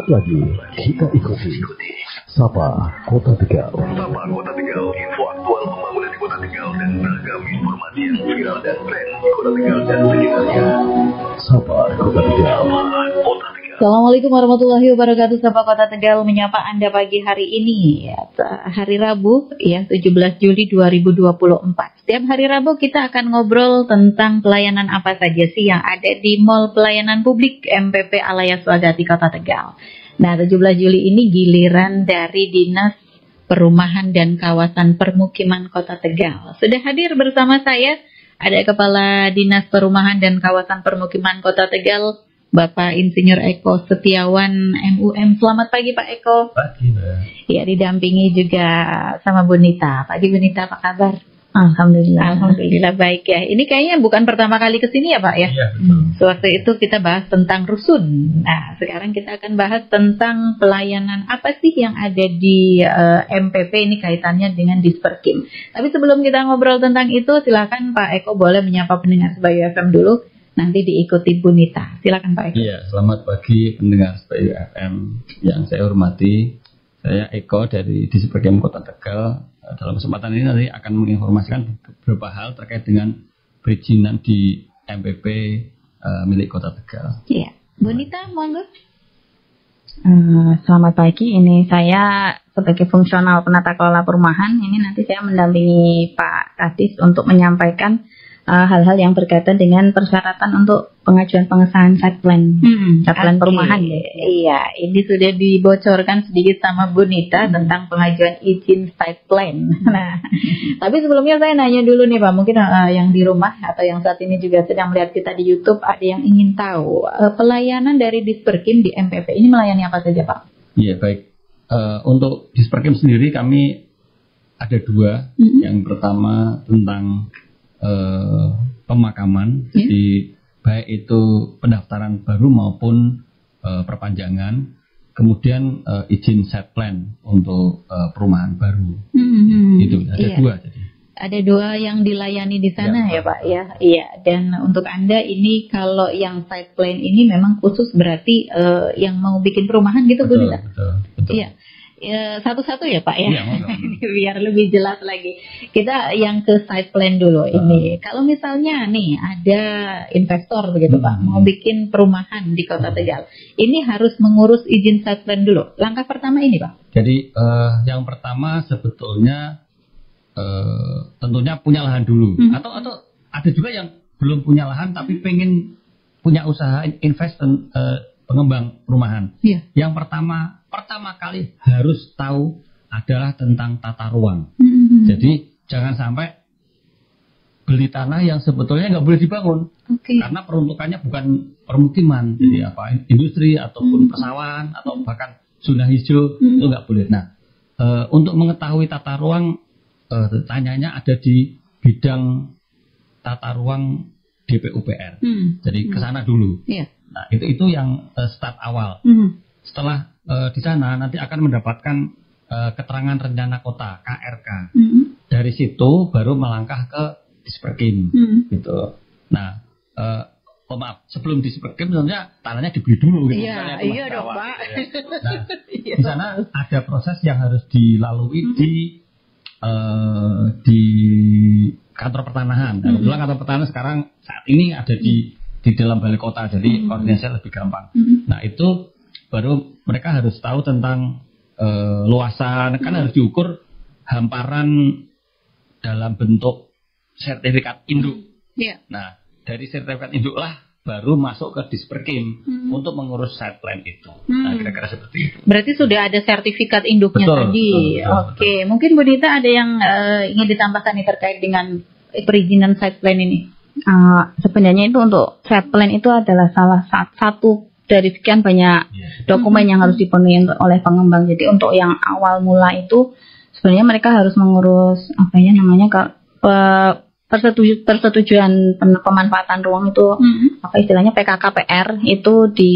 Sesaat lagi kita ikuti Sapa Kota Tegal. Sapa Kota Tegal, info aktual pembangunan di Kota Tegal dan beragam informasi yang viral dan tren di Kota Tegal dan sekitarnya. Sapa Kota Tegal. Kota Tegal. Assalamualaikum warahmatullahi wabarakatuh. Sapa Kota Tegal menyapa Anda pagi hari ini, hari Rabu, 17 Juli 2024. Setiap hari Rabu kita akan ngobrol tentang pelayanan apa saja sih yang ada di Mall Pelayanan Publik MPP Alaya Swagati Kota Tegal. Nah, 17 Juli ini giliran dari Dinas Perumahan dan Kawasan Permukiman Kota Tegal. Sudah hadir bersama saya, ada Kepala Dinas Perumahan dan Kawasan Permukiman Kota Tegal, Bapak Insinyur Eko Setiawan MUM. Selamat pagi Pak Eko. Pagi Mbak. Ya, didampingi juga sama Bu Nita. Pagi Bu Nita, apa kabar? Alhamdulillah baik ya. Ini kayaknya bukan pertama kali kesini ya Pak ya? Iya betul. Sewaktu itu kita bahas tentang rusun. Nah, sekarang kita akan bahas tentang pelayanan apa sih yang ada di MPP ini kaitannya dengan Disperkim. Tapi sebelum kita ngobrol tentang itu, silakan Pak Eko boleh menyapa pendengar Sebayu FM dulu. Nanti diikuti Bu Nita. Silakan Pak Eko. Iya, selamat pagi pendengar Sebayu FM yang saya hormati. Saya Eko dari Disperkim Kota Tegal. Dalam kesempatan ini nanti akan menginformasikan beberapa hal terkait dengan perizinan di MPP milik Kota Tegal. Iya, Bu Nita, monggo. Selamat pagi, ini saya sebagai fungsional penata kelola perumahan. Ini nanti saya mendampingi Pak Kadis untuk menyampaikan hal-hal yang berkaitan dengan persyaratan untuk pengajuan pengesahan site plan, site plan perumahan. Iya, ini sudah dibocorkan sedikit sama Bu Nita tentang pengajuan izin site plan. Nah, tapi sebelumnya saya nanya dulu nih Pak, mungkin yang di rumah atau yang saat ini juga sedang melihat kita di YouTube, ada yang ingin tahu pelayanan dari Disperkim di MPP ini melayani apa saja Pak? Iya baik, untuk Disperkim sendiri kami ada dua. Yang pertama tentang pemakaman, di baik itu pendaftaran baru maupun perpanjangan, kemudian izin site plan untuk perumahan baru. Itu ada dua. Jadi ada dua yang dilayani di sana ya Pak ya. Iya. Dan untuk Anda ini kalau yang site plan ini memang khusus berarti yang mau bikin perumahan gitu Bu Nita? Betul. Iya. Satu-satu ya Pak ya, ya biar lebih jelas lagi. Kita yang ke site plan dulu ini. Kalau misalnya nih ada investor begitu Pak, mau bikin perumahan di Kota Tegal, ini harus mengurus izin site plan dulu. Langkah pertama ini Pak. Jadi yang pertama sebetulnya tentunya punya lahan dulu, atau ada juga yang belum punya lahan tapi pengen punya usaha invest pengembang perumahan. Yang pertama kali harus tahu adalah tentang tata ruang. Jadi jangan sampai beli tanah yang sebetulnya nggak boleh dibangun, karena peruntukannya bukan permukiman, jadi industri ataupun persawahan atau bahkan zona hijau, itu nggak boleh. Nah, untuk mengetahui tata ruang, tanyanya ada di bidang tata ruang DPUPR. Jadi ke sana dulu. Nah, itu yang start awal. Setelah di sana nanti akan mendapatkan keterangan rencana kota KRK. Dari situ baru melangkah ke Disperkim, gitu. Nah, maaf, sebelum Disperkim sebenarnya tanahnya dibeli dulu, gitu. Iya dong Pak. Ya. Nah, di sana ada proses yang harus dilalui di kantor pertanahan. Nah, kebetulan kantor pertanahan sekarang saat ini ada di dalam balai kota, jadi koordinasinya lebih gampang. Nah, itu baru mereka harus tahu tentang luasan, kan harus diukur hamparan dalam bentuk sertifikat induk. Nah, dari sertifikat induk lah baru masuk ke Disperkim untuk mengurus site plan itu. Nah, kira-kira seperti itu. Berarti sudah ada sertifikat induknya tadi. Oke, mungkin Bu Nita ada yang ingin ditambahkan nih terkait dengan perizinan site plan ini? Sebenarnya itu untuk site plan itu adalah salah satu dari sekian banyak dokumen yang harus dipenuhi oleh pengembang. Jadi untuk yang awal mula itu sebenarnya mereka harus mengurus persetujuan pemanfaatan ruang itu, istilahnya PKKPR itu di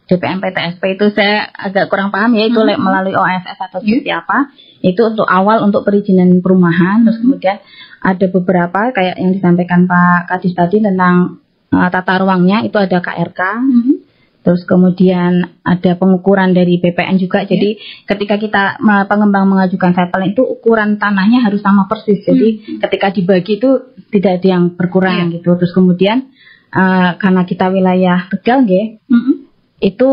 DPM PTSP itu saya agak kurang paham ya, itu melalui OSS atau seperti apa. Itu untuk awal untuk perizinan perumahan. Terus kemudian ada beberapa kayak yang disampaikan Pak Kadis tadi tentang tata ruangnya, itu ada KRK. Terus kemudian ada pengukuran dari BPN juga. Jadi ketika kita pengembang mengajukan site plan itu ukuran tanahnya harus sama persis. Jadi ketika dibagi itu tidak ada yang berkurang gitu. Terus kemudian karena kita wilayah Tegal itu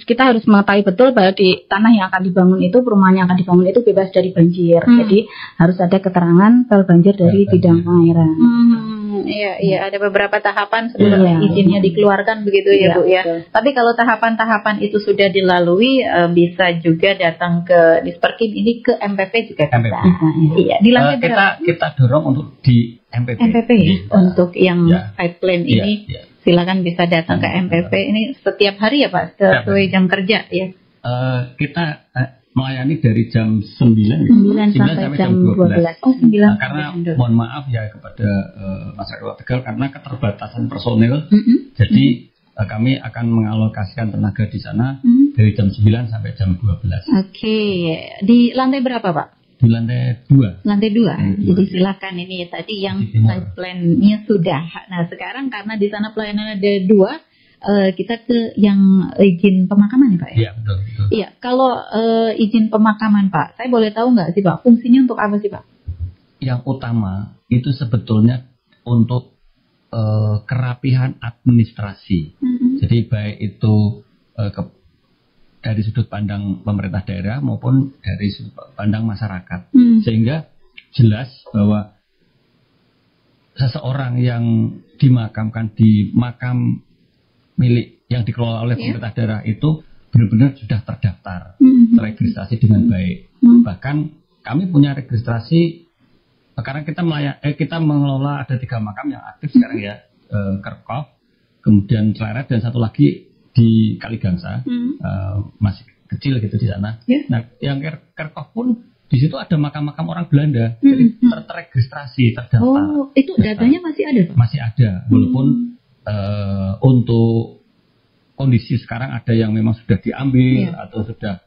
kita harus mengetahui betul bahwa di tanah yang akan dibangun itu, perumahan yang akan dibangun itu bebas dari banjir. Jadi harus ada keterangan file banjir dari bidang pengairan. Iya, ada beberapa tahapan sebelum izinnya dikeluarkan begitu ya Bu ya. Tapi kalau tahapan-tahapan itu sudah dilalui, bisa juga datang ke Disperkim ini, ke MPP juga bisa. Iya, di lantai berapa? Kita dorong untuk di MPP. MPP ya, untuk yang site plan ini. Silakan bisa datang ke MPP. Ini setiap hari ya Pak, sesuai jam kerja ya. Kita melayani dari jam 9 sampai jam 12. Oh, 9. Karena mohon maaf ya kepada masyarakat Tegal karena keterbatasan personil. Jadi kami akan mengalokasikan tenaga di sana dari jam 9 sampai jam 12. Oke. Di lantai berapa Pak? Di lantai 2. Lantai 2. Jadi silakan ini tadi yang site plan-nya sudah. Nah, sekarang karena di sana pelayanan ada 2, kita ke yang izin pemakaman ya Pak ya? Iya, betul. Iya, kalau izin pemakaman Pak, saya boleh tahu nggak sih Pak, fungsinya untuk apa sih Pak? Yang utama itu sebetulnya untuk kerapihan administrasi. Jadi baik itu dari sudut pandang pemerintah daerah maupun dari sudut pandang masyarakat. Sehingga jelas bahwa seseorang yang dimakamkan di makam milik yang dikelola oleh pemerintah daerah itu benar-benar sudah terdaftar, teregistrasi dengan baik. Bahkan kami punya registrasi, sekarang kita mengelola ada 3 makam yang aktif sekarang ya, Kerkop, kemudian Cleret, dan satu lagi di Kaligangsa, masih kecil gitu di sana. Nah, yang Kerkop pun di situ ada makam-makam orang Belanda, jadi terregistrasi, terdaftar. Oh, itu datanya masih ada Pak? Masih ada, walaupun untuk kondisi sekarang ada yang memang sudah diambil atau sudah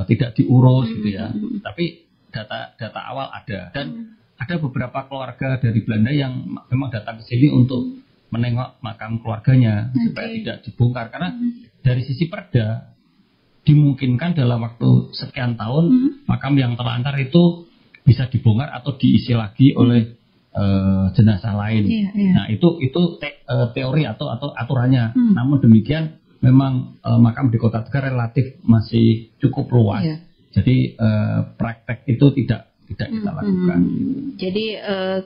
tidak diurus gitu ya. Tapi data awal ada, dan ada beberapa keluarga dari Belanda yang memang datang ke sini untuk menengok makam keluarganya supaya tidak dibongkar, karena dari sisi perda dimungkinkan dalam waktu sekian tahun makam yang terlantar itu bisa dibongkar atau diisi lagi oleh jenazah lain. Nah itu teori atau aturannya. Namun demikian memang makam di Kota Tegal relatif masih cukup luas. Jadi praktek itu tidak kita lakukan. Jadi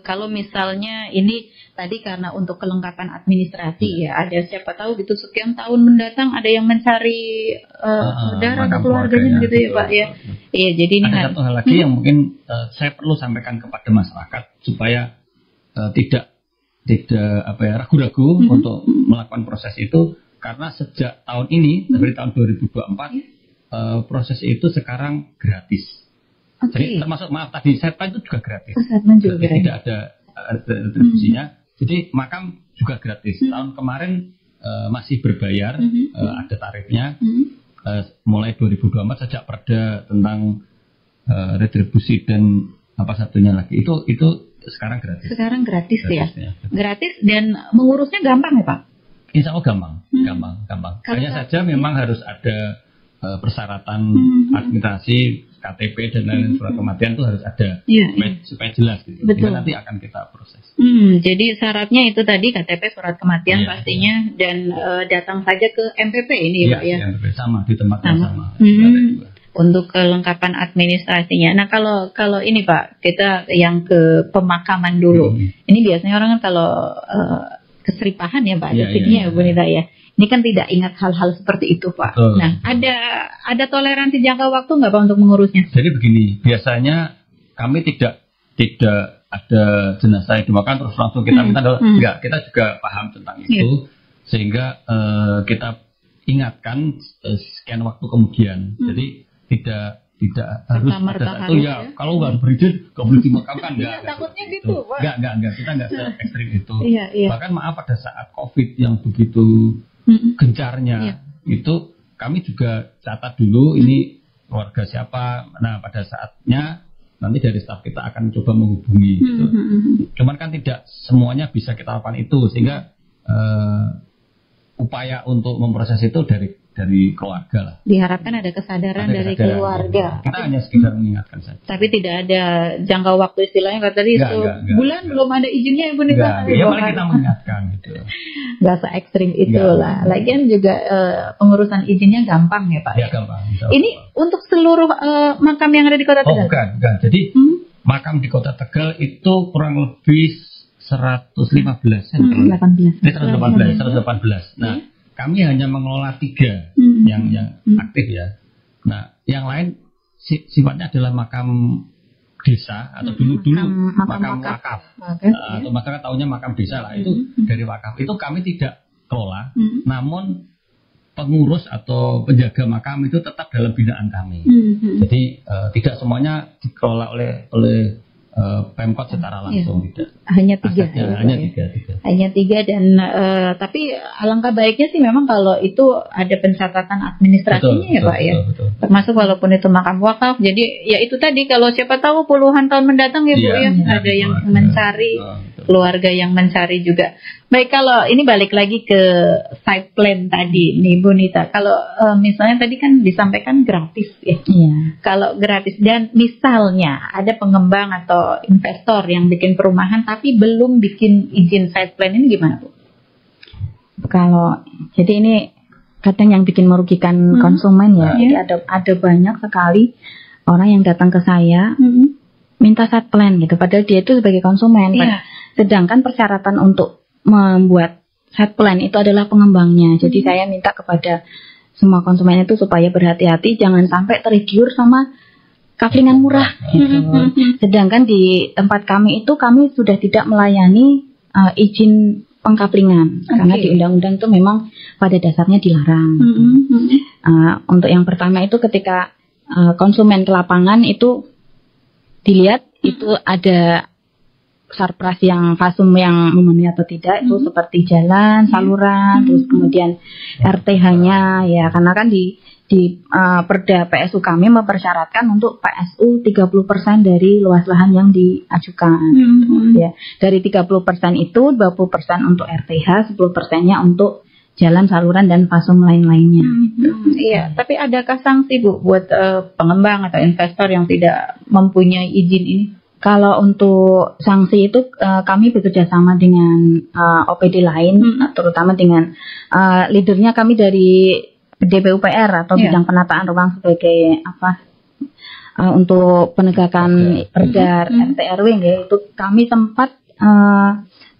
kalau misalnya ini tadi karena untuk kelengkapan administrasi ya, ada siapa tahu gitu sekian tahun mendatang ada yang mencari saudara atau keluarganya gitu ya Pak ya. Iya, jadi ini ada satu hal lagi yang mungkin saya perlu sampaikan kepada masyarakat supaya tidak ragu-ragu untuk melakukan proses itu, karena sejak tahun ini dari tahun 2024 proses itu sekarang gratis. Jadi termasuk tadi site plan itu juga gratis. Tidak ada retribusinya. Jadi makam juga gratis. Tahun kemarin masih berbayar, ada tarifnya. Mulai 2024 sejak perda tentang retribusi dan apa satunya lagi itu sekarang gratis. Sekarang gratis ya. Gratis dan mengurusnya gampang ya Pak? Insya Allah gampang. Hanya saja memang harus ada persyaratan administrasi, KTP dan lain-lain, surat kematian itu harus ada supaya jelas gitu. Betul. Nanti akan kita proses. Jadi syaratnya itu tadi KTP, surat kematian pastinya, dan datang saja ke MPP ini Pak ya. MPP sama di tempat yang sama. Untuk kelengkapan administrasinya. Nah kalau ini Pak, kita yang ke pemakaman dulu. Ini biasanya orang kan kalau keseripahan ya Pak, di sini ya Bu Nita ya. Ini kan tidak ingat hal-hal seperti itu Pak. Nah ada toleransi jangka waktu nggak Pak untuk mengurusnya? Jadi begini, biasanya kami tidak ada jenazah yang dimakan terus langsung kita minta. Enggak, kita juga paham tentang itu, sehingga kita ingatkan sekian waktu kemudian. Jadi tidak harus ada satu ya. Kalau nggak berizin nggak boleh dimakamkan. Takutnya gitu Pak. Enggak, kita nggak se-ekstrim itu. Bahkan maaf, pada saat COVID yang begitu gencarnya itu kami juga catat dulu ini keluarga siapa. Nah pada saatnya nanti dari staf kita akan coba menghubungi Cuman kan tidak semuanya bisa kita lakukan itu, sehingga upaya untuk memproses itu dari keluarga lah. Diharapkan ada kesadaran dari keluarga. Kita hanya sekedar mengingatkan saja. Tapi tidak ada jangka waktu istilahnya kata tadi bulan belum ada izinnya Ibu Nita. Ya malah kita mengingatkan gitu. Gak se ekstrim itulah. Lagian juga pengurusan izinnya gampang ya Pak. Ya gampang. Ini untuk seluruh makam yang ada di Kota Tegal. Bukan. Jadi makam di Kota Tegal itu kurang lebih 118. 118. Nah, kami hanya mengelola 3 yang aktif ya. Nah, yang lain sifatnya adalah makam desa atau dulu makam wakaf. Atau masyarakat tahunya makam desa lah, itu dari wakaf. Itu kami tidak kelola, namun pengurus atau penjaga makam itu tetap dalam binaan kami. Jadi tidak semuanya dikelola oleh Pemkot secara langsung tidak. Hanya 3. Hanya 3 dan tapi alangkah baiknya sih memang kalau itu ada pencatatan administrasinya Pak ya. Betul. Termasuk walaupun itu makam wakaf. Jadi ya itu tadi kalau siapa tahu puluhan tahun mendatang ya Bu ya ada yang mencari, keluarga yang mencari juga. Baik, kalau ini balik lagi ke site plan tadi nih Bu Nita. Kalau misalnya tadi kan disampaikan gratis ya. Kalau gratis dan misalnya ada pengembang atau investor yang bikin perumahan tapi belum bikin izin site plan, ini gimana Bu? Kalau jadi ini kadang yang bikin merugikan konsumen ya. Jadi ada banyak sekali orang yang datang ke saya minta site plan gitu. Padahal dia itu sebagai konsumen. Sedangkan persyaratan untuk membuat site plan itu adalah pengembangnya. Jadi saya minta kepada semua konsumen itu supaya berhati-hati, jangan sampai tergiur sama kaflingan murah gitu. Sedangkan di tempat kami itu kami sudah tidak melayani izin pengkaplingan karena di undang-undang itu memang pada dasarnya dilarang. Untuk yang pertama itu ketika konsumen ke lapangan itu dilihat itu ada sarpras yang fasum yang memenuhi atau tidak, itu seperti jalan, saluran, terus kemudian RTH-nya ya, karena kan di Perda PSU kami mempersyaratkan untuk PSU 30% dari luas lahan yang diajukan. Ya, dari 30% itu 20% untuk RTH, 10%-nya untuk jalan, saluran dan fasum lain-lainnya. Iya, tapi adakah sanksi Bu buat pengembang atau investor yang tidak mempunyai izin ini? Kalau untuk sanksi itu kami bekerja sama dengan OPD lain, terutama dengan leadernya kami dari DPUPR atau bidang penataan ruang sebagai untuk penegakan perda RT RW ya, itu kami sempat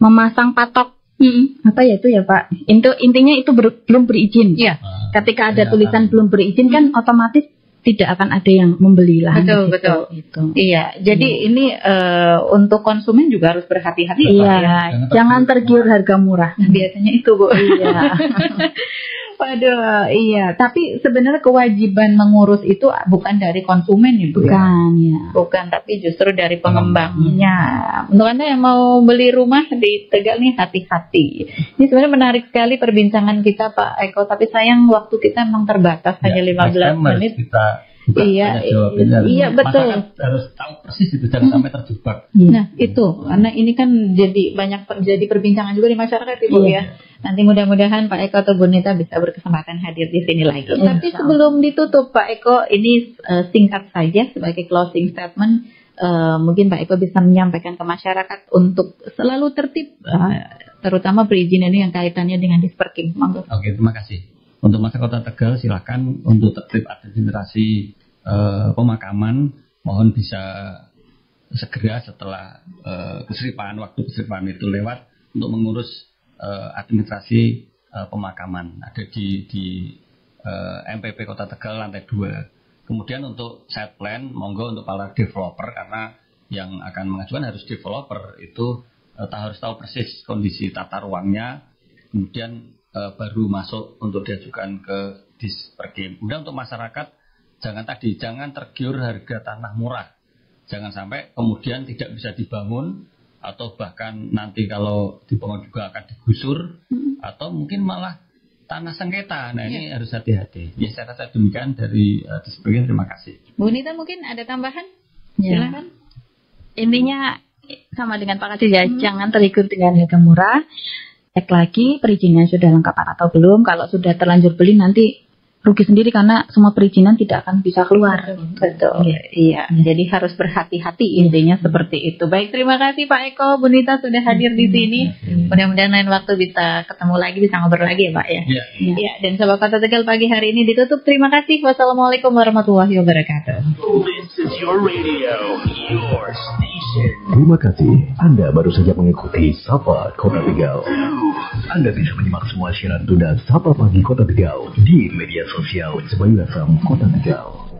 memasang patok itu ya Pak. Intinya itu belum berizin. Ketika ada tulisan belum berizin kan otomatis tidak akan ada yang membeli lah. Betul. Iya, jadi ini untuk konsumen juga harus berhati-hati. Iya, jangan tergiur harga murah. Biasanya itu Bu. Iya. Waduh, iya. Tapi sebenarnya kewajiban mengurus itu bukan dari konsumen ya Bu. Bukan, tapi justru dari pengembangnya. Untuk Anda yang mau beli rumah di Tegal nih hati-hati. Ini sebenarnya menarik sekali perbincangan kita Pak Eko. Tapi sayang waktu kita memang terbatas hanya 15 menit. Iya betul. Masyarakat harus tahu persis itu, jangan sampai terjebak. Nah itu, karena ini kan jadi banyak terjadi perbincangan juga di masyarakat Ibu ya. Nanti mudah-mudahan Pak Eko atau Bu Nita bisa berkesempatan hadir di sini lagi. Tapi sebelum ditutup Pak Eko, ini singkat saja sebagai closing statement. Mungkin Pak Eko bisa menyampaikan ke masyarakat untuk selalu tertib, terutama perizinan ini yang kaitannya dengan disperking. Oke, terima kasih. Untuk masyarakat Kota Tegal silakan untuk tertib administrasi pemakaman, mohon bisa segera setelah waktu keseripan itu lewat untuk mengurus administrasi pemakaman. Ada di MPP Kota Tegal lantai 2. Kemudian untuk site plan, monggo untuk para developer, karena yang akan mengajukan harus developer itu harus tahu persis kondisi tata ruangnya, kemudian baru masuk untuk diajukan ke Disperkim. Kemudian untuk masyarakat jangan tergiur harga tanah murah, jangan sampai kemudian tidak bisa dibangun atau bahkan nanti kalau dibangun juga akan digusur atau mungkin malah tanah sengketa. Nah ini harus hati-hati. Ya saya rasa demikian dari Disperkim. Terima kasih. Bu Nita mungkin ada tambahan? Silakan. Intinya sama dengan Pak Kasih ya, jangan tergiur dengan harga murah. cek lagi perizinannya sudah lengkap atau belum. Kalau sudah terlanjur beli nanti rugi sendiri karena semua perizinan tidak akan bisa keluar. Betul. Iya. Jadi harus berhati-hati intinya seperti itu. Baik, terima kasih Pak Eko, Bu Nita sudah hadir di sini. Mudah-mudahan lain waktu bisa ketemu lagi, bisa ngobrol lagi ya Pak ya. Iya. Dan Sahabat Kota Tegal pagi hari ini ditutup. Terima kasih. Wassalamualaikum warahmatullahi wabarakatuh. This is your radio, your station. Terima kasih. Anda baru saja mengikuti Sapa Kota Tegal. Anda bisa menyimak semua siaran tunda Sapa Pagi Kota Tegal di media sosial Sebayu FM Kota Tegal.